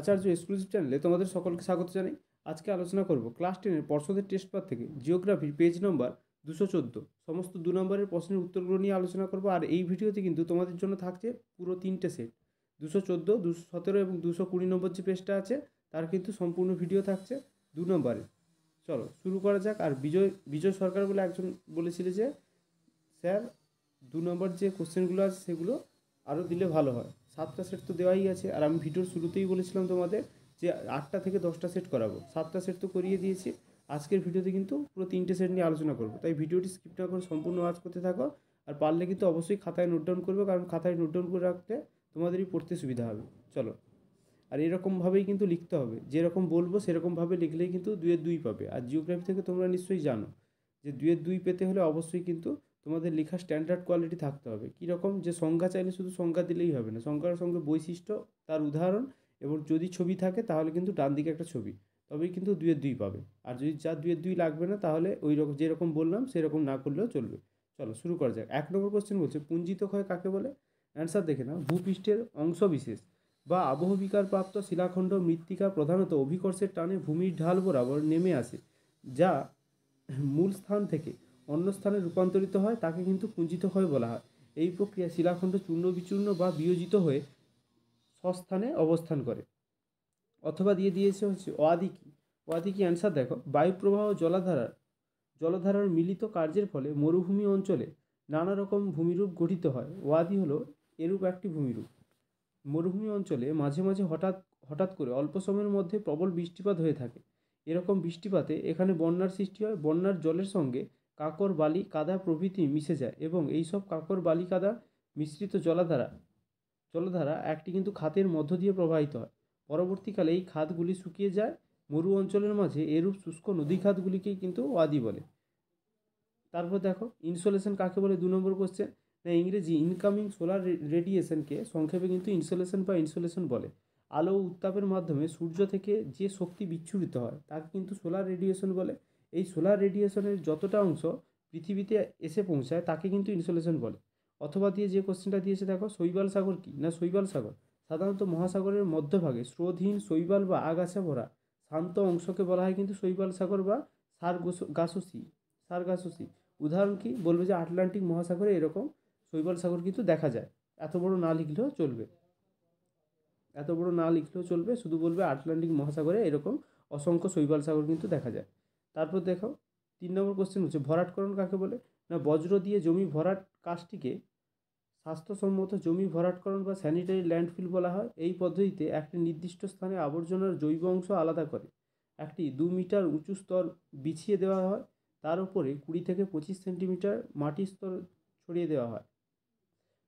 আচার্য exclusive চ্যানেলে তোমাদের সকলকে স্বাগত জানাই। আজকে আলোচনা করব ক্লাস 10-এর পর্ষদের টেস্ট পেপার থেকে জিওগ্রাফির পেজ নম্বর 214 সমস্ত 2 নম্বরের প্রশ্নের উত্তরগুলো নিয়ে আলোচনা করব। আর এই ভিডিওতে কিন্তু তোমাদের জন্য থাকছে পুরো 3টে সেট, 214, 217 এবং 220 নম্বর যে পেজটা আছে তার কিন্তু সম্পূর্ণ ভিডিও থাকছে 2 নম্বরে। চলো শুরু করা যাক। আর বিজয় সরকার বলে একজন বলেছিল যে স্যার 2 নম্বর যে কোশ্চেনগুলো আছে সেগুলো আরও দিলে ভালো হয়। 7টা সেট তো দেওয়াই আছে, আর আমি ভিডিওর শুরুতেই বলেছিলাম তোমাদের যে 8টা থেকে 10টা সেট করাবো। 7টা সেট তো করিয়ে দিয়েছি। আজকের ভিডিওতে কিন্তু পুরো 3টে সেট নিয়ে আলোচনা করবো, তাই ভিডিওটি স্কিপ না করে সম্পূর্ণ ওয়াচ করতে থাকো। আর পারলে কিন্তু অবশ্যই খাতায় নোট ডাউন করবে, কারণ খাতায় নোট ডাউন করে রাখতে তোমাদেরই পড়তে সুবিধা হবে। চলো, আর এরকমভাবেই কিন্তু লিখতে হবে, যেরকম বলবো সেরকমভাবে লিখলেই কিন্তু 2-এর 2 পাবে। আর জিওগ্রাফি থেকে তোমরা নিশ্চয়ই জানো যে 2-এর 2 পেতে হলে অবশ্যই কিন্তু তোমাদের লেখা স্ট্যান্ডার্ড কোয়ালিটি থাকতে হবে। কীরকম, যে সংজ্ঞা চাইলে শুধু সংজ্ঞা দিলেই হবে না, সংজ্ঞার সঙ্গে বৈশিষ্ট্য, তার উদাহরণ এবং যদি ছবি থাকে তাহলে কিন্তু ডান দিকে একটা ছবি, তবেই কিন্তু 2-এর 2 পাবে। আর যদি যা 2-এর 2 লাগবে না তাহলে ওই রকম যেরকম বললাম সেরকম না করলেও চলবে। চলো শুরু করা যাক। 1 নম্বর কোশ্চেন বলছে পুঞ্জিত ক্ষয় কাকে বলে। অ্যান্সার দেখে নাও। ভূপৃষ্ঠের অংশবিশেষ বা আবহবিকার প্রাপ্ত শিলাখণ্ড মৃত্তিকা প্রধানত অভিকর্ষের টানে ভূমির ঢাল বরাবর নেমে আসে, যা মূল স্থান থেকে অন্য স্থানে রূপান্তরিত হয়, তাকে কিন্তু পুঞ্জিত ক্ষয় বলা হয়। এই প্রক্রিয়া শিলাখণ্ড চূর্ণ বিচূর্ণ বা বিয়োজিত হয়ে স্বস্থানে অবস্থান করে। অথবা দিয়ে দিয়েছে হচ্ছে ওয়াদি কি। ওয়াদি কি অ্যান্সার দেখো। বায়ুপ্রবাহ জলধারার মিলিত কার্যের ফলে মরুভূমি অঞ্চলে নানা রকম ভূমিরূপ গঠিত হয়। ওয়াদি হলো এরূপ একটি ভূমিরূপ। মরুভূমি অঞ্চলে মাঝে মাঝে হঠাৎ হঠাৎ করে অল্প সময়ের মধ্যে প্রবল বৃষ্টিপাত হয়ে থাকে। এরকম বৃষ্টিপাতে এখানে বন্যার সৃষ্টি হয়। বন্যার জলের সঙ্গে কাঁকর বালি কাদা প্রভৃতি মিশে যায় এবং এই সব কাঁকর বালি কাদা মিশ্রিত জলধারা একটি কিন্তু খাতের মধ্য দিয়ে প্রবাহিত হয়। পরবর্তীকালে এই খাতগুলি শুকিয়ে যায়। মরু অঞ্চলের মাঝে এরূপ শুষ্ক নদী খাতগুলিকেই কিন্তু ওয়াদি বলে। তারপর দেখো ইনসোলেশন কাকে বলে, 2 নম্বর কোশ্চেন। না, ইংরেজি ইনকামিং সোলার রেডিয়েশনকে সংক্ষেপে কিন্তু ইনসোলেশন বা ইনসোলেশন বলে। আলো ও উত্তাপের মাধ্যমে সূর্য থেকে যে শক্তি বিচ্ছুরিত হয় তাকে কিন্তু সোলার রেডিয়েশন বলে। এই সোলার রেডিয়েশনের যতটা অংশ পৃথিবীতে এসে পৌঁছায় তাকে কিন্তু ইনসোলেশন বলে। অথবা দিয়ে যে কোশ্চেনটা দিয়েছে দেখো, শৈবাল সাগর কি না। শৈবাল সাগর সাধারণত মহাসাগরের মধ্যভাগে স্রোতহীন শৈবাল বা আগাছা ভরা শান্ত অংশকে বলা হয় কিন্তু শৈবাল সাগর বা সারগাসোসি। উদাহরণ কি বলবে, যে আটলান্টিক মহাসাগরে এরকম শৈবাল সাগর কিন্তু দেখা যায়। এত বড় না লিখলেও চলবে, শুধু বলবে আটলান্টিক মহাসাগরে এরকম অসংখ্য শৈবাল সাগর কিন্তু দেখা যায়। তারপর দেখো 3 নম্বর কোশ্চেন হচ্ছে ভরাটকরণ কাকে বলে। না, বজ্র দিয়ে জমি ভরাট কাজটিকে স্বাস্থ্যসম্মত জমি ভরাটকরণ বা স্যানিটারি ল্যান্ডফিল বলা হয়। এই পদ্ধতিতে একটি নির্দিষ্ট স্থানে আবর্জনার জৈব অংশ আলাদা করে একটি 2 মিটার উঁচু স্তর বিছিয়ে দেওয়া হয়। তার উপরে 20 থেকে 25 সেন্টিমিটার মাটির স্তর ছড়িয়ে দেওয়া হয়।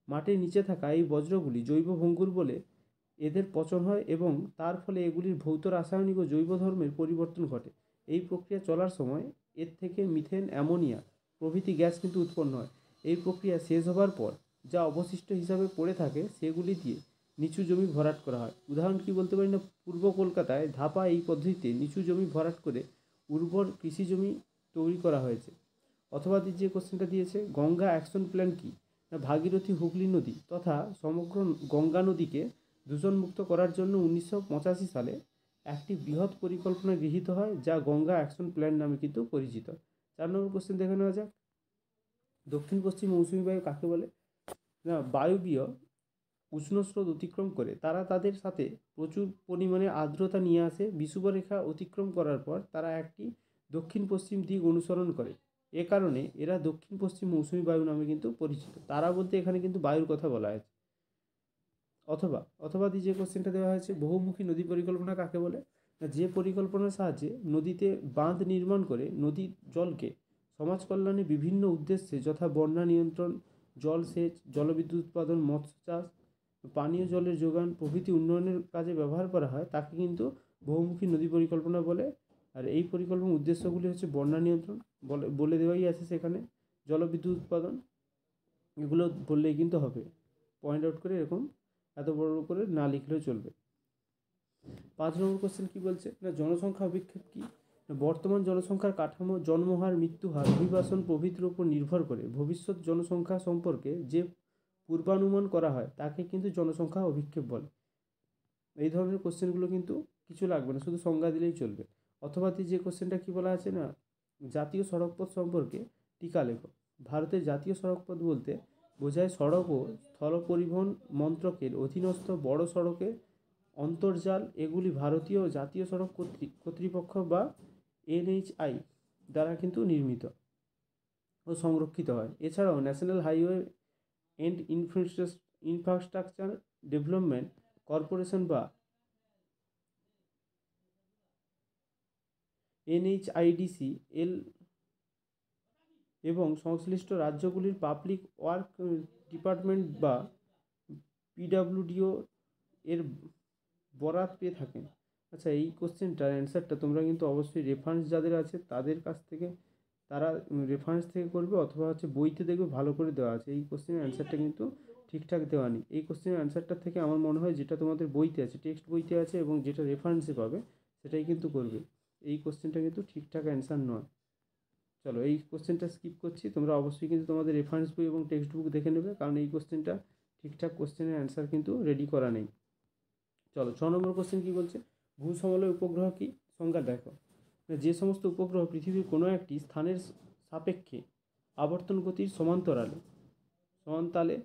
মাটির নিচে থাকা এই বজ্রগুলি জৈব ভঙ্গুর বলে এদের পচন হয় এবং তার ফলে এগুলির ভৌত রাসায়নিক ও জৈব ধর্মের পরিবর্তন ঘটে। এই প্রক্রিয়া চলার সময় এর থেকে মিথেন, অ্যামোনিয়া প্রভৃতি গ্যাস কিন্তু উৎপন্ন হয়। এই প্রক্রিয়া শেষ হবার পর যা অবশিষ্ট হিসাবে পড়ে থাকে সেগুলি দিয়ে নিচু জমি ভরাট করা হয়। উদাহরণ কি বলতে পারি না, পূর্ব কলকাতায় ধাপা এই পদ্ধতিতে নিচু জমি ভরাট করে উর্বর কৃষি জমি তৈরি করা হয়েছে। অথবা যে কোশ্চেনটা দিয়েছে, গঙ্গা অ্যাকশন প্ল্যান কি না। ভাগীরথী, হুগলি নদী তথা সমগ্র গঙ্গা নদীকে দূষণমুক্ত করার জন্য 1985 সালে একটি বৃহৎ পরিকল্পনা গৃহীত হয়, যা গঙ্গা অ্যাকশন প্ল্যান নামে কিন্তু পরিচিত। 4 নম্বর কোশ্চেন দেখে নেওয়া যাক। দক্ষিণ পশ্চিম মৌসুমী বায়ু কাকে বলে। না, বায়বীয় উষ্ণস্রোত অতিক্রম করে তারা তাদের সাথে প্রচুর পরিমাণে আর্দ্রতা নিয়ে আসে। বিষুবরেখা অতিক্রম করার পর তারা একটি দক্ষিণ পশ্চিম দিক অনুসরণ করে। এ কারণে এরা দক্ষিণ পশ্চিম মৌসুমী বায়ু নামে কিন্তু পরিচিত। তারা বলতে এখানে কিন্তু বায়ুর কথা বলা হয়েছে। অথবা যে কোশ্চেনটা দেওয়া হয়েছে, বহুমুখী নদী পরিকল্পনা কাকে বলে। যে পরিকল্পনার সাহায্যে নদীতে বাঁধ নির্মাণ করে নদীর জলকে সমাজ কল্যাণে বিভিন্ন উদ্দেশ্যে যথা বন্যা নিয়ন্ত্রণ, জলসেচ, জলবিদ্যুৎ উৎপাদন, মৎস্য চাষ, পানীয় জলের যোগান প্রভৃতি উন্নয়নের কাজে ব্যবহার করা হয়, তাকে কিন্তু বহুমুখী নদী পরিকল্পনা বলে। আর এই পরিকল্পনার উদ্দেশ্যগুলি হচ্ছে বন্যা নিয়ন্ত্রণ বলে দেওয়াই আছে সেখানে, জলবিদ্যুৎ উৎপাদন, এগুলো বললেই কিন্তু হবে। পয়েন্ট আউট করে এরকম এত বড় করে না লিখলেও চলবে। 5 নম্বর কোশ্চেন কি বলছে না, জনসংখ্যা অভিক্ষেপ কি। বর্তমান জনসংখ্যার কাঠামো, জন্মহার, মৃত্যুহার, অভিবাসন প্রভৃতির উপর নির্ভর করে ভবিষ্যৎ জনসংখ্যা সম্পর্কে যে পূর্বানুমান করা হয় তাকে কিন্তু জনসংখ্যা অভিক্ষেপ বলে। এই ধরনের কোশ্চেনগুলো কিন্তু কিছু লাগবে না, শুধু সংজ্ঞা দিলেই চলবে। অথবা যে কোশ্চেনটা কী বলা আছে না, জাতীয় সড়কপথ সম্পর্কে টিকা লেখো। ভারতের জাতীয় সড়কপথ বলতে বোঝায় সড়ক ও স্থল পরিবহন মন্ত্রকের অধীনস্থ বড় সড়কের অন্তর্জাল। এগুলি ভারতীয় জাতীয় সড়ক কর্তৃপক্ষ বা NHAI দ্বারা কিন্তু নির্মিত ও সংরক্ষিত হয়। এছাড়াও national highway and infrastructure development corporation বা NHIDC এবং সংশ্লিষ্ট রাজ্যগুলির পাবলিক ওয়ার্ক ডিপার্টমেন্ট বা PWDO এর বরাত পেয়ে থাকেন। আচ্ছা, এই কোশ্চেনটার অ্যান্সারটা তোমরা কিন্তু অবশ্যই রেফারেন্স যাদের আছে তাদের কাছ থেকে, তারা রেফারেন্স থেকে করবে, অথবা বইতে দেখবে ভালো করে দেওয়া আছে। এই কোশ্চেনের অ্যান্সারটা কিন্তু ঠিকঠাক দেওয়া নেই। এই কোশ্চেনের অ্যান্সারটা থেকে আমার মনে হয় যেটা তোমাদের বইতে আছে, টেক্সট বইতে আছে এবং যেটা রেফারেন্সে পাবে সেটাই কিন্তু করবে। এই কোশ্চেনটা কিন্তু ঠিকঠাক অ্যান্সার নয়। চলো, এই কোশ্চেনটা স্কিপ করছি। তোমরা অবশ্যই কিন্তু তোমাদের রেফারেন্স বই এবং টেক্সট বুক দেখে নেবে, কারণ এই কোশ্চেনটা ঠিকঠাক কোশ্চেনের অ্যান্সার কিন্তু রেডি করা নেই। চলো, 6 নম্বর কোশ্চেন কী বলছে, ভূসমলয় উপগ্রহ কি, সংজ্ঞা দেখো। যে সমস্ত উপগ্রহ পৃথিবীর কোনো একটি স্থানের সাপেক্ষে আবর্তন গতির সমানতালে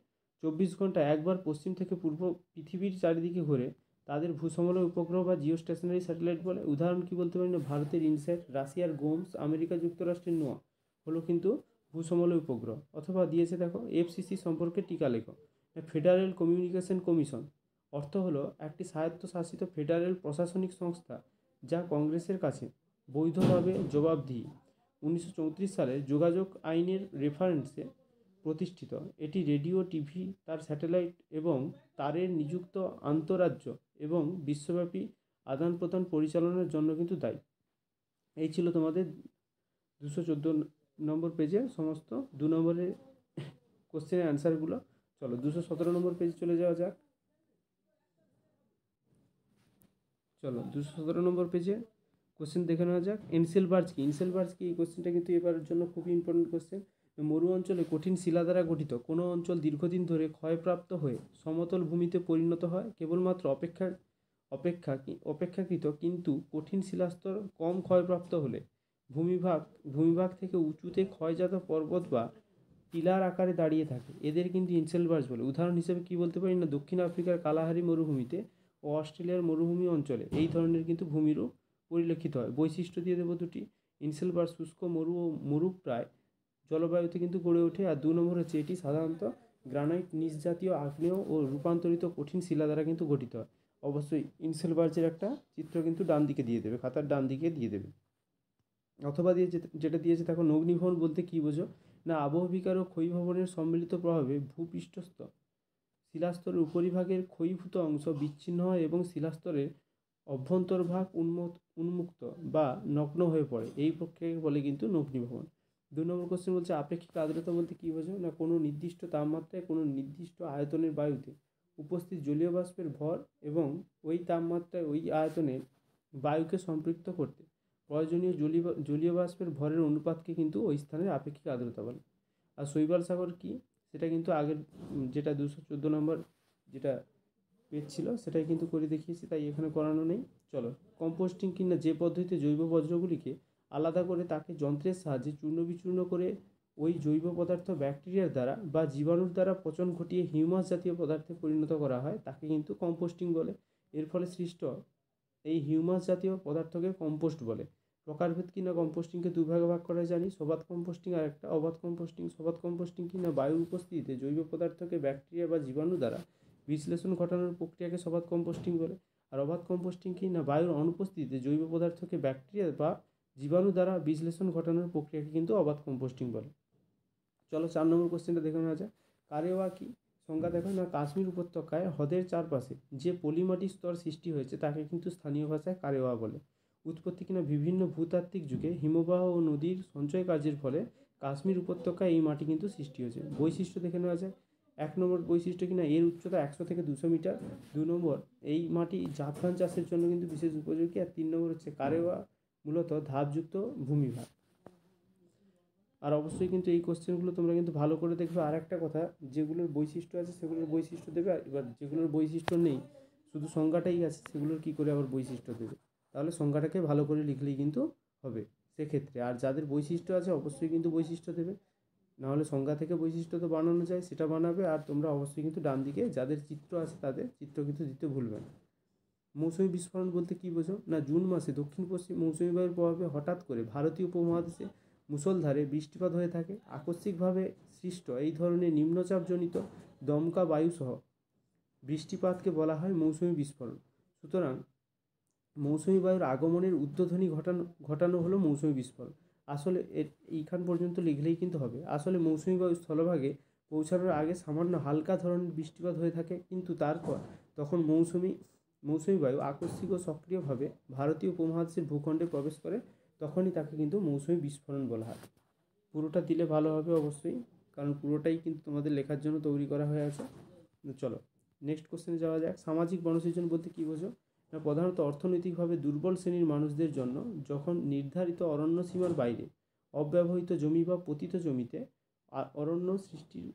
24 ঘন্টা একবার পশ্চিম থেকে পূর্ব পৃথিবীর চারিদিকে ঘুরে তাদের ভূসমলয় উপগ্রহ বা জিও স্টেশনারি স্যাটেলাইট বলে। উদাহরণ কি বলতে পারি না, ভারতের ইনস্যাট, রাশিয়ার গোমস, আমেরিকা যুক্তরাষ্ট্রের নোয়া হলো কিন্তু ভূসমলয় উপগ্রহ। অথবা দিয়েছে দেখো, FCC সম্পর্কে টিকা লেখো। ফেডারেল কমিউনিকেশন কমিশন অর্থ হলো একটি স্বায়ত্তশাসিত ফেডারেল প্রশাসনিক সংস্থা যা কংগ্রেসের কাছে বৈধভাবে জবাবদিহি। 1934 সালে যোগাযোগ আইনের রেফারেন্সে প্রতিষ্ঠিত। এটি রেডিও, টিভি, তার স্যাটেলাইট এবং তারের নিযুক্ত আন্তঃরাজ্য এবং বিশ্বব্যাপী আদান প্রদান পরিচালনার জন্য কিন্তু দায়ী। এই ছিল তোমাদের 214 নম্বর পেজের সমস্ত 2 নম্বরের কোশ্চেনের অ্যান্সারগুলো। চলো 217 নম্বর পেজে চলে যাওয়া যাক। চলো 217 নম্বর পেজে কোশ্চেন দেখে নেওয়া যাক। এনসেলবার্জ কি, ইনসেলবার্জ কি, এই কোশ্চেনটা কিন্তু এবারের জন্য খুবই ইম্পর্টেন্ট কোশ্চেন। মরু অঞ্চলে কঠিন শিলা দ্বারা গঠিত কোনো অঞ্চল দীর্ঘদিন ধরে ক্ষয়প্রাপ্ত হয়ে সমতল ভূমিতে পরিণত হয় কেবলমাত্র অপেক্ষাকৃত কিন্তু কঠিন শিলাস্তর কম ক্ষয়প্রাপ্ত হলে ভূমিভাগ থেকে উঁচুতে ক্ষয়জাত পর্বত বা টিলার আকারে দাঁড়িয়ে থাকে। এদের কিন্তু ইনসেলবার্জ বলে। উদাহরণ হিসেবে কি বলতে পারি না, দক্ষিণ আফ্রিকার কালাহারি মরুভূমিতে ও অস্ট্রেলিয়ার মরুভূমি অঞ্চলে এই ধরনের কিন্তু ভূমিরূপ পরিলক্ষিত হয়। বৈশিষ্ট্য দিয়ে দেবো দুটি। ইনসেলবার্জ শুষ্ক মরু ও মরুপ্রায় জলবায়ুতে কিন্তু গড়ে ওঠে। আর 2 নম্বর হচ্ছে, এটি সাধারণত গ্রানাইট, নিচ জাতীয় আগ্নেয় ও রূপান্তরিত কঠিন শিলা দ্বারা কিন্তু গঠিত হয়। অবশ্যই ইনসেলবার্জের একটা চিত্র কিন্তু ডান দিকে দিয়ে দেবে, খাতার ডান দিকে দিয়ে দেবে। অথবা যেটা দিয়েছে দেখো, অগ্নিভবন বলতে কী বোঝো না, আবহবিকার ও ক্ষয়ীভবনের সম্মিলিত প্রভাবে ভূপৃষ্ঠস্থ শিলাস্তরের উপরিভাগের ক্ষয়ীভূত অংশ বিচ্ছিন্ন হয় এবং শিলাস্তরের অভ্যন্তরভাগ উন্মুক্ত বা নগ্ন হয়ে পড়ে। এই প্রক্রিয়াকে বলে কিন্তু অগ্নিভবন। 2 নম্বর কোশ্চেন বলছে, আপেক্ষিক আর্দ্রতা বলতে কী বোঝো না, কোনো নির্দিষ্ট তাপমাত্রায় কোনো নির্দিষ্ট আয়তনের বায়ুতে উপস্থিত জলীয় বাষ্পের ভর এবং ওই তাপমাত্রায় ওই আয়তনের বায়ুকে সম্পৃক্ত করতে প্রয়োজনীয় জলীয় বাষ্পের ভরের অনুপাতকে কিন্তু ওই স্থানের আপেক্ষিক আর্দ্রতা বলে। আর শৈবাল সাগর কি, সেটা কিন্তু আগের যেটা 214 নম্বর যেটা পেজ ছিল সেটাই কিন্তু করে দেখিয়েছি, তাই এখানে করানো নেই। চলো, কম্পোস্টিং কিনা, যে পদ্ধতিতে জৈব বর্জ্যগুলিকে আলাদা করে তাকে যন্ত্রের সাহায্যে চূর্ণ বিচূর্ণ করে ওই জৈব পদার্থ ব্যাকটেরিয়ার দ্বারা বা জীবাণুর দ্বারা পচন ঘটিয়ে হিউমাস জাতীয় পদার্থে পরিণত করা হয় তাকে কিন্তু কম্পোস্টিং বলে। এর ফলে সৃষ্ট এই হিউমাস জাতীয় পদার্থকে কম্পোস্ট বলে। প্রকারভেদ কিনা, কম্পোস্টিংকে 2 ভাগে ভাগ করা জানি, সবাত কম্পোস্টিং আর একটা অবাত কম্পোস্টিং। সবাত কম্পোস্টিং কিনা বায়ুর উপস্থিতিতে জৈব পদার্থকে ব্যাকটেরিয়া বা জীবাণু দ্বারা বিশ্লেষণ ঘটানোর প্রক্রিয়াকে সবাত কম্পোস্টিং বলে। আর অবাত কম্পোস্টিং কিনা বায়ুর অনুপস্থিতিতে জৈব পদার্থকে ব্যাকটেরিয়া বা জীবাণু দ্বারা বিশ্লেষণ ঘটানোর প্রক্রিয়াকে কিন্তু অবাত কম্পোস্টিং বলে। চলো 4 নম্বর কোশ্চেনটা দেখে নেওয়া যায়। কারেওয়া কি, সংজ্ঞা দেখো না, কাশ্মীর উপত্যকায় হ্রদের চারপাশে যে পলিমাটির স্তর সৃষ্টি হয়েছে তাকে কিন্তু স্থানীয় ভাষায় কারেওয়া বলে। উৎপত্তি কিনা, বিভিন্ন ভূতাত্ত্বিক যুগে হিমবাহ ও নদীর সঞ্চয় কার্যের ফলে কাশ্মীর উপত্যকায় এই মাটি কিন্তু সৃষ্টি হয়েছে। বৈশিষ্ট্য দেখে নেওয়া যায়। 1 নম্বর বৈশিষ্ট্য কিনা, এর উচ্চতা 100 থেকে 200 মিটার। 2 নম্বর, এই মাটি জাফরান চাষের জন্য কিন্তু বিশেষ উপযোগী। আর 3 নম্বর হচ্ছে, কারেওয়া মূলত ধাপযুক্ত ভূমিভাগ। আর অবশ্যই কিন্তু এই কোশ্চেনগুলো তোমরা কিন্তু ভালো করে দেখবে। আর একটা কথা, যেগুলোর বৈশিষ্ট্য আছে সেগুলোর বৈশিষ্ট্য দেবে, আর এবার যেগুলোর বৈশিষ্ট্য নেই শুধু সংজ্ঞাটাই আছে, সেগুলোর কী করে আবার বৈশিষ্ট্য দেবে? তাহলে সংজ্ঞাটাকে ভালো করে লিখলেই কিন্তু হবে সেক্ষেত্রে। আর যাদের বৈশিষ্ট্য আছে অবশ্যই কিন্তু বৈশিষ্ট্য দেবে, নাহলে সংজ্ঞা থেকে বৈশিষ্ট্য তো বানানো যায়, সেটা বানাবে। আর তোমরা অবশ্যই কিন্তু ডান দিকে যাদের চিত্র আছে তাদের চিত্র কিন্তু দিতে ভুলবে না। মৌসুমি বিস্ফোরণ বলতে কী বোঝো? না, জুন মাসে দক্ষিণ পশ্চিম মৌসুমি বায়ুর প্রভাবে হঠাৎ করে ভারতীয় উপমহাদেশে মুষলধারে বৃষ্টিপাত হয়ে থাকে। আকস্মিকভাবে সৃষ্ট এই ধরনের নিম্নচাপজনিত দমকা বায়ুসহ বৃষ্টিপাতকে বলা হয় মৌসুমি বিস্ফোরণ। সুতরাং মৌসুমি বায়ুর আগমনের উদ্বোধনী ঘটানো হলো মৌসুমি বিস্ফোরণ। আসলে এইখান পর্যন্ত লিখলেই কিন্তু হবে। আসলে মৌসুমি বায়ু স্থলভাগে পৌঁছানোর আগে সামান্য হালকা ধরনের বৃষ্টিপাত হয়ে থাকে, কিন্তু তারপর তখন মৌসুমি বায়ু আকস্মিক ও সক্রিয়ভাবে ভারতীয় উপমহাদেশের ভূখণ্ডে প্রবেশ করে, তখনই তাকে কিন্তু মৌসুমি বিস্ফোরণ বলা হয়। পুরোটা দিলে ভালো হবে অবশ্যই, কারণ পুরোটাই কিন্তু তোমাদের লেখার জন্য তৈরি করা হয়ে আছে। চলো নেক্সট কোশ্চেনে যাওয়া যাক। সামাজিক বনসৃজন বলতে কী বোঝো? না, প্রধানত অর্থনৈতিকভাবে দুর্বল শ্রেণীর মানুষদের জন্য যখন নির্ধারিত অরণ্য সীমার বাইরে অব্যবহৃত জমি বা পতিত জমিতে অরণ্য সৃষ্টির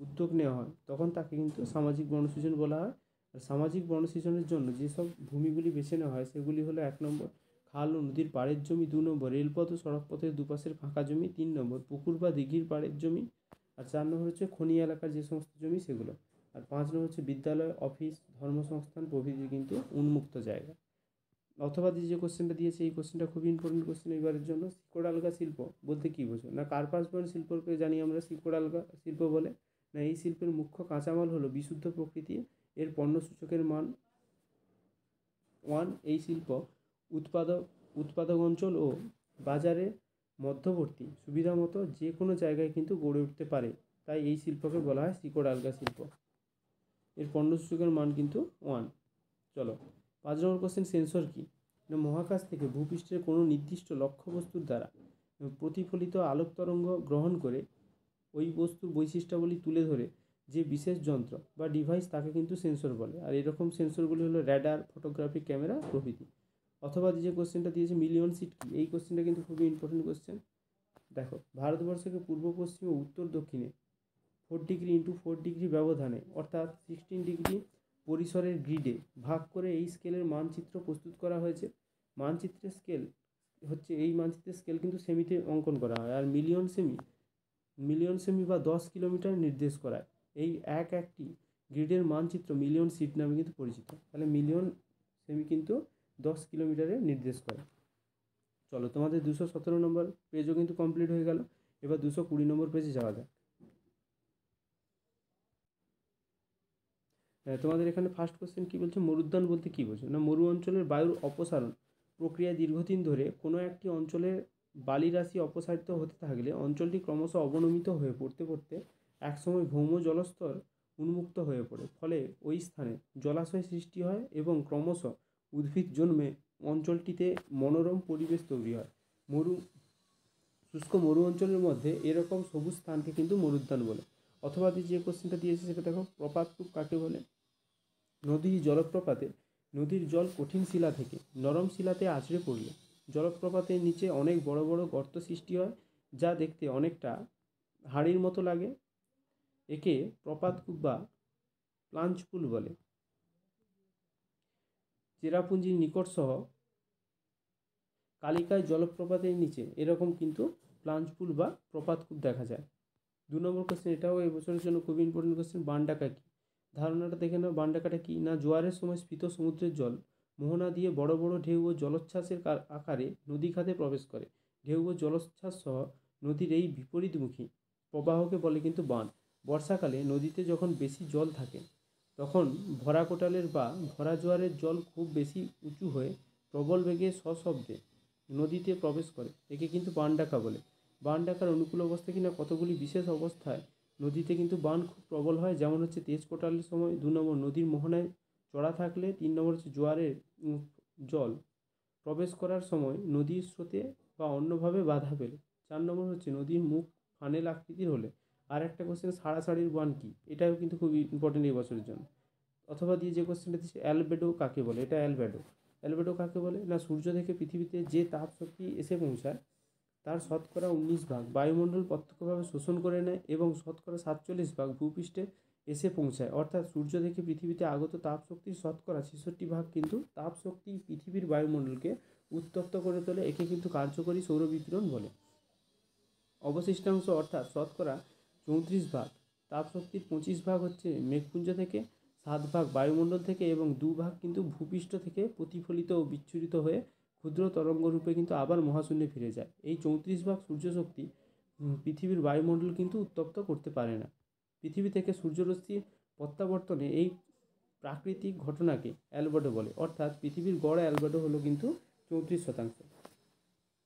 উদ্যোগ নেওয়া হয়, তখন তাকে কিন্তু সামাজিক বনসৃজন বলা হয়। আর সামাজিক বনসৃজনের জন্য যেসব ভূমিগুলি বেছে নেওয়া হয় সেগুলি হলো: 1 নম্বর খাল ও নদীর পাড়ের জমি, 2 নম্বর রেলপথ ও সড়কপথের দুপাশের ফাঁকা জমি, 3 নম্বর পুকুর বা দিঘির পাড়ের জমি, আর 4 নম্বর হচ্ছে খনি এলাকার যে সমস্ত জমি সেগুলো, আর 5 নম্বর হচ্ছে বিদ্যালয়, অফিস, ধর্মসংস্থান প্রভৃতি কিন্তু উন্মুক্ত জায়গা। অথবা যে কোশ্চেনটা দিয়েছে এই কোশ্চেনটা খুবই ইম্পর্টেন্ট কোশ্চেন এবারের জন্য। শিকড় শিল্প বলতে কী বোঝো? না, কার্পাস বন শিল্পকে জানি আমরা শিকড় শিল্প বলে। না, এই শিল্পের মুখ্য কাঁচামাল হলো বিশুদ্ধ প্রকৃতি, এর পণ্য সূচকের মান 1। এই শিল্প উৎপাদক অঞ্চল ও বাজারের মধ্যবর্তী সুবিধা মতো যে কোনো জায়গায় কিন্তু গড়ে উঠতে পারে, তাই এই শিল্পকে বলা হয় শিকড় শিল্প। এর পণ্য সূচকের মান কিন্তু 1। চলো 5 নম্বর কোশ্চেন, সেন্সর কি? না, মহাকাশ থেকে ভূপৃষ্ঠের কোনো নির্দিষ্ট লক্ষ্যবস্তুর দ্বারা প্রতিফলিত আলোক তরঙ্গ গ্রহণ করে ওই বস্তুর বৈশিষ্ট্যাবলী তুলে ধরে যে বিশেষ যন্ত্র বা ডিভাইস তাকে কিন্তু সেন্সর বলে। আর এরকম সেন্সরগুলি হলো র্যাডার, ফটোগ্রাফিক ক্যামেরা প্রভৃতি। অথবা যে কোশ্চেনটা দিয়েছে মিলিয়ন সিট কি? এই কোশ্চেনটা কিন্তু খুবই ইম্পর্টেন্ট কোশ্চেন। দেখো, ভারতবর্ষকে পূর্ব পশ্চিম ও উত্তর দক্ষিণে 4 ডিগ্রি ইন্টু 4 ডিগ্রি ব্যবধানে অর্থাৎ 16 ডিগ্রি পরিসরের গ্রিডে ভাগ করে এই স্কেলের মানচিত্র প্রস্তুত করা হয়েছে। মানচিত্রের স্কেল হচ্ছে, এই মানচিত্রের স্কেল কিন্তু সেমিতে অঙ্কন করা হয়। আর মিলিয়ন সেমি বা 10 কিলোমিটার নির্দেশ করায়। এই একটি গ্রিডের মানচিত্র মিলিয়ন সিট নামে কিন্তু পরিচিত। তাহলে মিলিয়ন সেমি কিন্তু 10 কিলোমিটারে নির্দেশ করে। চলো তোমাদের 217 নম্বর পেজও কিন্তু কমপ্লিট হয়ে গেল। এবার 220 নম্বর পেজে যাওয়া যাক। তোমাদের এখানে ফার্স্ট কোশ্চেন কী বলছে? মরুদ্যান বলতে কী বোঝো? না, মরু অঞ্চলের বায়ুর অপসারণ প্রক্রিয়া দীর্ঘদিন ধরে কোনো একটি অঞ্চলের বালি রাশি অপসারিত হতে থাকলে অঞ্চলটি ক্রমশ অবনমিত হয়ে পড়তে একসময় ভৌম জলস্তর উন্মুক্ত হয়ে পড়ে, ফলে ওই স্থানে জলাশয় সৃষ্টি হয় এবং ক্রমশ উদ্ভিদ জন্মে অঞ্চলটিতে মনোরম পরিবেশ তৈরি হয়। শুষ্ক মরু অঞ্চলের মধ্যে এরকম সবুজ স্থানকে কিন্তু মরুদ্যান বলে। অথবা যে কোশ্চেনটা দিয়েছে সেটা দেখো, প্রপাতকূপ কাকে বলে? জলপ্রপাতে নদীর জল কঠিন শিলা থেকে নরম শিলাতে আছড়ে পড়লে জলপ্রপাতের নিচে অনেক বড় বড় গর্ত সৃষ্টি হয়, যা দেখতে অনেকটা হাড়ির মতো লাগে। একে প্রপাতকূপ বা প্লাঞ্চ পুল বলে। চেরাপুঞ্জির নিকট সহ কালিকায় জলপ্রপাতের নিচে এরকম কিন্তু প্লাঞ্চ পুল বা প্রপাতকূপ দেখা যায়। 2 নম্বর কোশ্চেন, এটাও এই বছরের জন্য খুবই ইম্পর্টেন্ট কোশ্চেন। বান ডাকা কি? ধারণাটা দেখে নাও, বান ডাকাটা কি? না, জোয়ারের সময় স্ফীত সমুদ্রের জল মোহনা দিয়ে বড় বড় ঢেউ ও জলোচ্ছ্বাসের আকারে নদী খাতে প্রবেশ করে। ঢেউ ও জলোচ্ছ্বাস সহ নদীর এই বিপরীতমুখী প্রবাহকে বলে কিন্তু বান। বর্ষাকালে নদীতে যখন বেশি জল থাকে তখন ভরা কোটালের বা ভরা জোয়ারের জল খুব বেশি উঁচু হয়ে প্রবল বেগে সশব্দে নদীতে প্রবেশ করে, একে কিন্তু বান ডাকা বলে। বান ডাকার অনুকূল অবস্থা কিনা কতগুলি বিশেষ অবস্থায় নদীতে কিন্তু বান খুব প্রবল হয়, যেমন হচ্ছে তেজ কোটালের সময়, 2 নম্বর নদীর মোহনায় চড়া থাকলে, 3 নম্বর হচ্ছে জোয়ারের জল প্রবেশ করার সময় নদীর স্রোতে বা অন্যভাবে বাধা পেলে, 4 নম্বর হচ্ছে নদীর মুখ ফানেল আকৃতির হলে। আর একটা কোশ্চেন, সাড়াসাড়ির বান কি? এটাও কিন্তু খুব ইম্পর্টেন্ট এই বছরের জন্য। অথবা যে কোশ্চেনটা দিচ্ছে অ্যালবেডো কাকে বলে? এটা অ্যালবেডো কাকে বলে? না, সূর্য থেকে পৃথিবীতে যে তাপ শক্তি এসে পৌঁছায় তার শতকরা 19 ভাগ বায়ুমণ্ডল প্রত্যক্ষভাবে শোষণ করে নেয় এবং শতকরা 47 ভাগ ভূপৃষ্ঠে এসে পৌঁছায়। অর্থাৎ সূর্য থেকে পৃথিবীতে আগত তাপশক্তির শতকরা 66 ভাগ কিন্তু তাপশক্তি পৃথিবীর বায়ুমণ্ডলকে উত্তপ্ত করে তোলে। একে কিন্তু কার্যকরী সৌরবিকিরণ বলে। অবশিষ্টাংশ অর্থাৎ শতকরা 34 ভাগ তাপশক্তির 25 ভাগ হচ্ছে মেঘপুঞ্জ থেকে, 7 ভাগ বায়ুমণ্ডল থেকে এবং 2 ভাগ কিন্তু ভূপৃষ্ঠ থেকে প্রতিফলিত ও বিচ্ছুরিত হয়ে ক্ষুদ্র তরঙ্গ রূপে কিন্তু আবার মহাশূন্যে ফিরে যায়। এই 34 ভাগ সূর্যশক্তি পৃথিবীর বায়ুমণ্ডল কিন্তু উত্তপ্ত করতে পারে না। পৃথিবী থেকে সূর্যরশ্মির প্রত্যাবর্তনে এই প্রাকৃতিক ঘটনাকে অ্যালবেডো বলে। অর্থাৎ পৃথিবীর গড় অ্যালবেডো হলো কিন্তু 34%।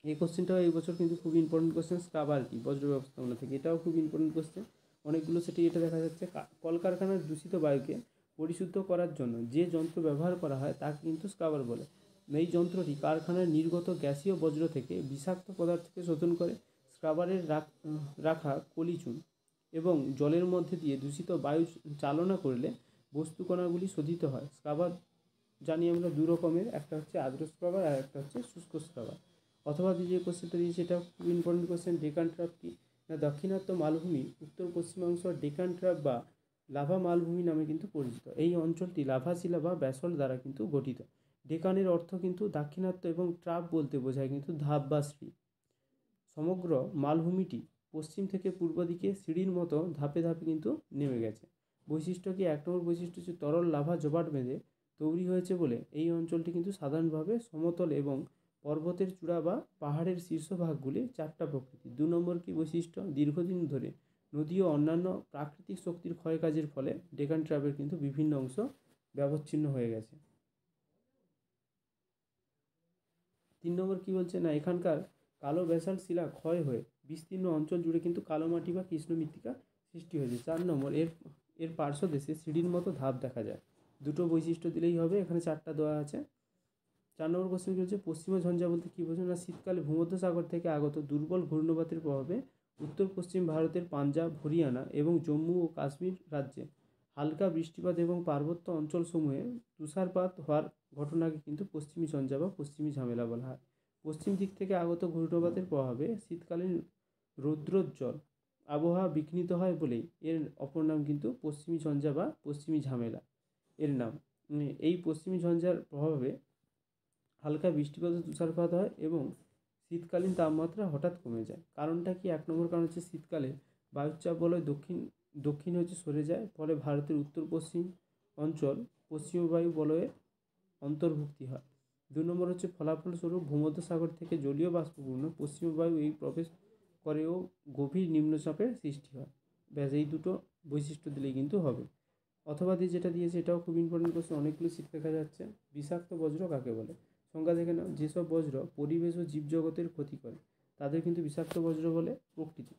এই কোশ্চেনটাও এই বছর কিন্তু খুব ইম্পর্টেন্ট কোশ্চেন। স্ক্রাবার কি বজ্র ব্যবস্থাপনা থেকে, এটাও খুব ইম্পর্টেন্ট কোশ্চেন। অনেকগুলো সেটি এটা দেখা যাচ্ছে। কলকারখানার দূষিত বায়ুকে পরিশুদ্ধ করার জন্য যে যন্ত্র ব্যবহার করা হয় তাকে কিন্তু স্ক্রাবার বলে। এই যন্ত্রটি কারখানার নির্গত গ্যাসীয় বজ্র থেকে বিষাক্ত পদার্থকে শোধন করে। স্ক্রাবারের রাখা কলিচুন এবং জলের মধ্যে দিয়ে দূষিত বায়ু চালনা করলে বস্তুকণাগুলি শোধিত হয়। স্ক্রাবার জানি আমরা দু রকমের, একটা হচ্ছে আর্দ্র স্ক্রাবার আর একটা হচ্ছে শুষ্ক স্ক্রাবার। অথবা যে কোশ্চেনটা দিয়েছে এটা খুব ইম্পর্টেন্ট কোশ্চেন। ডেকান ট্র্যাপ কি না দাক্ষিণাত্য মালভূমি উত্তর পশ্চিমাংশ ডেকান ট্র্যাপ বা লাভা মালভূমি নামে কিন্তু পরিচিত। এই অঞ্চলটি লাভা শিলা বা ব্যাসল্ট দ্বারা কিন্তু গঠিত। ডেকানের অর্থ কিন্তু দাক্ষিণাত্য এবং ট্র্যাপ বলতে বোঝায় কিন্তু ধাপ বা সিঁড়ি। সমগ্র মালভূমিটি পশ্চিম থেকে পূর্ব দিকে সিঁড়ির মতো ধাপে ধাপে কিন্তু নেমে গেছে। বৈশিষ্ট্য কি? 1 নম্বর বৈশিষ্ট্য হচ্ছে তরল লাভা জমাট বেঁধে তৈরি হয়েছে বলে এই অঞ্চলটি কিন্তু সাধারণভাবে সমতল এবং পর্বতের চূড়া বা পাহাড়ের শীর্ষভাগগুলি চাপটা প্রকৃতি। 2 নম্বর কি বৈশিষ্ট্য? দীর্ঘদিন ধরে নদী ও অন্যান্য প্রাকৃতিক শক্তির ক্ষয়কাজের ফলে ডেকান ট্র্যাপের কিন্তু বিভিন্ন অংশ ব্যবচ্ছিন্ন হয়ে গেছে। 3 নম্বর কি বলছে না এখানকার কালো ব্যাসাল্ট শিলা ক্ষয় হয়ে বিস্তীর্ণ অঞ্চল জুড়ে কিন্তু কালো মাটি বা কৃষ্ণ মৃত্তিকা সৃষ্টি হয়েছে। 4 নম্বর এর পার্শ্বদেশে সিঁড়ির মতো ধাপ দেখা যায়। দুটো বৈশিষ্ট্য দিলেই হবে, এখানে 4টা দেওয়া আছে। 4 নম্বর কোশ্চেন কি হচ্ছে? পশ্চিমা ঝঞ্ঝা বলতে কী বোঝো না শীতকালে ভূমধ্যসাগর থেকে আগত দুর্বল ঘূর্ণবাতের প্রভাবে উত্তর পশ্চিম ভারতের পাঞ্জাব, হরিয়ানা এবং জম্মু ও কাশ্মীর রাজ্যে হালকা বৃষ্টিপাত এবং পার্বত্য অঞ্চলসমূহে তুষারপাত হওয়ার ঘটনাকে কিন্তু পশ্চিমী ঝঞ্ঝা বা পশ্চিমী ঝামেলা বলা হয়। পশ্চিম দিক থেকে আগত ঘূর্ণবাতের প্রভাবে শীতকালীন রৌদ্রোজ্জ্বল আবহাওয়া বিঘ্নিত হয় বলেই এর অপর নাম কিন্তু পশ্চিমী ঝঞ্ঝা বা পশ্চিমী ঝামেলা এর নাম। এই পশ্চিমী ঝঞ্ঝার প্রভাবে হালকা বৃষ্টিপাত ও তুষারপাত হয় এবং শীতকালীন তাপমাত্রা হঠাৎ কমে যায়। কারণটা কি? 1 নম্বর কারণ হচ্ছে শীতকালে বায়ুচাপ বলয় দক্ষিণ হচ্ছে সরে যায়, ফলে ভারতের উত্তর পশ্চিম অঞ্চল পশ্চিম বায়ু বলয়ের অন্তর্ভুক্তি হয়। 2 নম্বর হচ্ছে ফলাফলস্বরূপ ভূমধ্যসাগর থেকে জলীয় বাষ্পপূর্ণ পশ্চিম বায়ু এই প্রবেশ করে ও গভীর নিম্নচাপের সৃষ্টি হয়। ব্যাস এই দুটো বৈশিষ্ট্য দিলেই কিন্তু হবে। অথবা দিয়ে যেটা দিয়েছে এটাও খুব ইম্পর্টেন্ট কোশ্চেন, অনেকগুলো শীত দেখা যাচ্ছে। বিষাক্ত বজ্র কাকে বলে? সংজ্ঞা দেখে নাও। যেসব বজ্র পরিবেশ ও জীবজগতের ক্ষতি করে তাদের কিন্তু বিষাক্ত বজ্র বলে। প্রকৃতি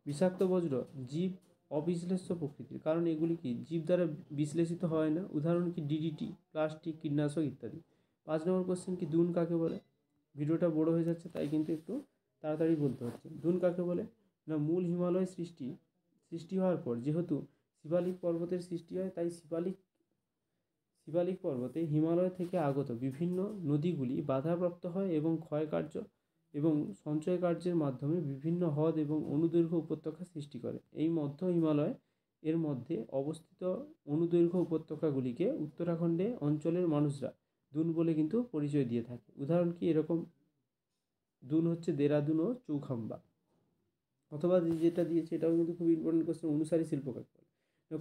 বিষাক্ত বজ্র জীব অবিশ্লেষ্য প্রকৃতির, কারণ এগুলি কি জীব দ্বারা বিশ্লেষিত হয় না। উদাহরণ কি? ডিডিটি, প্লাস্টিক, কীটনাশক ইত্যাদি। 5 নম্বর কোশ্চেন কি? দুন কাকে বলে? ভিডিওটা বড় হয়ে যাচ্ছে তাই কিন্তু একটু তাড়াতাড়ি বলতে হচ্ছে। দুন কাকে বলে না মূল হিমালয় সৃষ্টি হওয়ার পর যেহেতু শিবালিক পর্বতের সৃষ্টি হয়, তাই শিবালিক পর্বতে হিমালয় থেকে আগত বিভিন্ন নদীগুলি বাধাপ্রাপ্ত হয় এবং ক্ষয়কার্য এবং সঞ্চয় কার্যের মাধ্যমে বিভিন্ন হ্রদ এবং অনুদৈর্ঘ্য উপত্যকা সৃষ্টি করে। এই মধ্য হিমালয় এর মধ্যে অবস্থিত অনুদৈর্ঘ্য উপত্যকাগুলিকে উত্তরাখণ্ডে অঞ্চলের মানুষরা দুন বলে কিন্তু পরিচয় দিয়ে থাকে। উদাহরণ কি এরকম? দুন হচ্ছে দেরাদুন ও চৌখাম্বা। অথবা যেটা দিয়েছে এটাও কিন্তু খুব ইম্পর্টেন্ট কোশ্চেন, অনুসারী শিল্প কাকে বলে?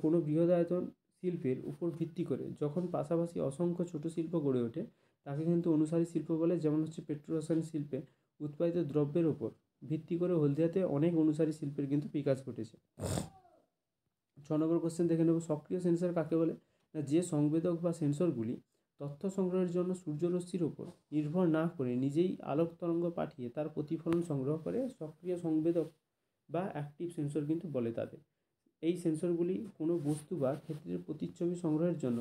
কোনো বৃহদায়তন শিল্পের উপর ভিত্তি করে যখন পাশাপাশি অসংখ্য ছোট শিল্প গড়ে ওঠে তাকে কিন্তু অনুসারী শিল্প বলে। যেমন হচ্ছে পেট্রোরসায়ন শিল্পে উৎপাদিত দ্রব্যের ওপর ভিত্তি করে হলদিয়াতে অনেক অনুসারী শিল্পের কিন্তু বিকাশ ঘটেছে। 6 নম্বর কোশ্চেন দেখে নেব। সক্রিয় সেন্সর কাকে বলে? না যে সংবেদক বা সেন্সরগুলি তথ্য সংগ্রহের জন্য সূর্যরশ্মির উপর নির্ভর না করে নিজেই আলোক তরঙ্গ পাঠিয়ে তার প্রতিফলন সংগ্রহ করে সক্রিয় সংবেদক বা অ্যাক্টিভ সেন্সর কিন্তু বলে তাদের। এই সেন্সরগুলি কোনো বস্তু বা ক্ষেত্রের প্রতিচ্ছবি সংগ্রহের জন্য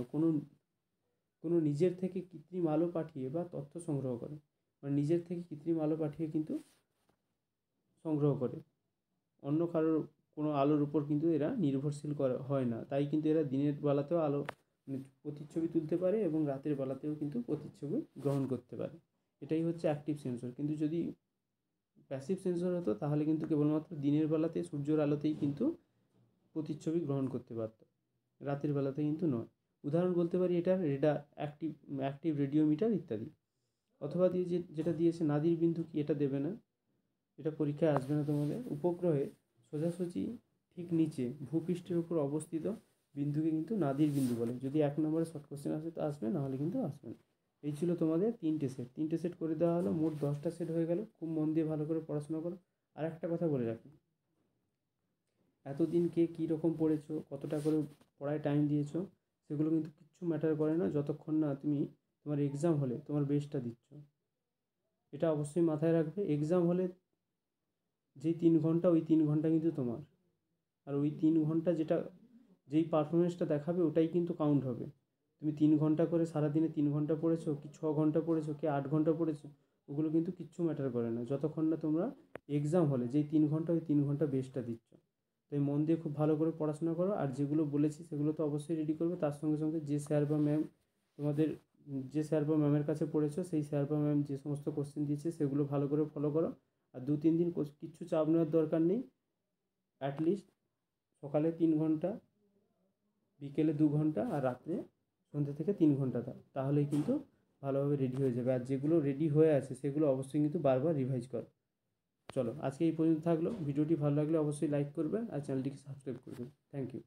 কোনো নিজের থেকে কৃত্রিম আলো পাঠিয়ে বা তথ্য সংগ্রহ করে, মানে নিজের থেকে কৃত্রিম আলো পাঠিয়ে কিন্তু সংগ্রহ করে। অন্য কারোর কোনো আলোর উপর কিন্তু এরা নির্ভরশীল হয় না, তাই কিন্তু এরা দিনের বেলাতেও আলো প্রতিচ্ছবি তুলতে পারে এবং রাতের বেলাতেও কিন্তু প্রতিচ্ছবি গ্রহণ করতে পারে। এটাই হচ্ছে অ্যাক্টিভ সেন্সর। কিন্তু যদি প্যাসিভ সেন্সর হতো তাহলে কিন্তু কেবলমাত্র দিনের বেলাতে সূর্যের আলোতেই কিন্তু প্রতিচ্ছবি গ্রহণ করতে পারত, রাতের বেলাতে কিন্তু নয়। উদাহরণ বলতে পারি এটার রেডার, অ্যাক্টিভ রেডিওমিটার ইত্যাদি। অথবা দিয়ে যেটা দিয়েছে নাদির বিন্দু কি, এটা দেবে না, এটা পরীক্ষায় আসবে না তোমাদের। উপগ্রহে সোজাসুজি ঠিক নিচে ভূপৃষ্ঠের উপর অবস্থিত বিন্দুকে কিন্তু নাদির বিন্দু বলে। যদি 1 নম্বরে শর্ট কোশ্চেন আসে তো আসবে, নাহলে কিন্তু আসবে না। এই ছিল তোমাদের 3টে সেট করে দেওয়া হলো, মোট 10টা সেট হয়ে গেল। খুব মন দিয়ে ভালো করে পড়াশোনা করো। আর একটা কথা বলে রাখি, এতদিন কে কী রকম পড়েছো, কতটা করে পড়ায় টাইম দিয়েছো, সেগুলো কিন্তু কিচ্ছু ম্যাটার করে না যতক্ষণ না তুমি তোমার এক্সাম হলে তোমার বেস্টটা দিচ্ছ। এটা অবশ্যই মাথায় রাখবে। এক্সাম হলে যেই 3 ঘন্টা, ওই 3 ঘন্টা কিন্তু তোমার। আর ওই 3 ঘন্টা যেই পারফরমেন্সটা দেখাবে ওটাই কিন্তু কাউন্ট হবে। তুমি 3 ঘন্টা করে সারাদিনে 3 ঘন্টা পড়েছো, কি 6 ঘন্টা পড়েছো, কি 8 ঘন্টা পড়েছো, ওগুলো কিন্তু কিচ্ছু ম্যাটার করে না যতক্ষণ না তোমরা এক্সাম হলে যেই 3 ঘন্টা, ওই 3 ঘন্টা বেস্টটা দিচ্ছ। তাই মন দিয়ে খুব ভালো করে পড়াশোনা করো। আর যেগুলো বলেছি সেগুলো তো অবশ্যই রেডি করবে। তার সঙ্গে সঙ্গে যে স্যার বা ম্যাম তোমাদের, যে স্যার বা ম্যামের কাছে পড়েছো, সেই স্যার বা ম্যাম যে সমস্ত কোশ্চেন দিয়েছে সেগুলো ভালো করে ফলো করো। আর 2-3 দিন কিচ্ছু চাপ নেওয়ার দরকার নেই। অ্যাটলিস্ট সকালে 3 ঘন্টা, বিকেলে 2 ঘন্টা, আর রাত্রে সন্ধ্যে থেকে 3 ঘন্টা দাও, তাহলেই কিন্তু ভালোভাবে রেডি হয়ে যাবে। আর যেগুলো রেডি হয়ে আছে সেগুলো অবশ্যই কিন্তু বারবার রিভাইজ করো। চলো আজকে এই পর্যন্ত থাকলো। ভিডিওটি ভালো লাগলে অবশ্যই লাইক করবে আর চ্যানেলটিকে সাবস্ক্রাইব করবে। Thank you.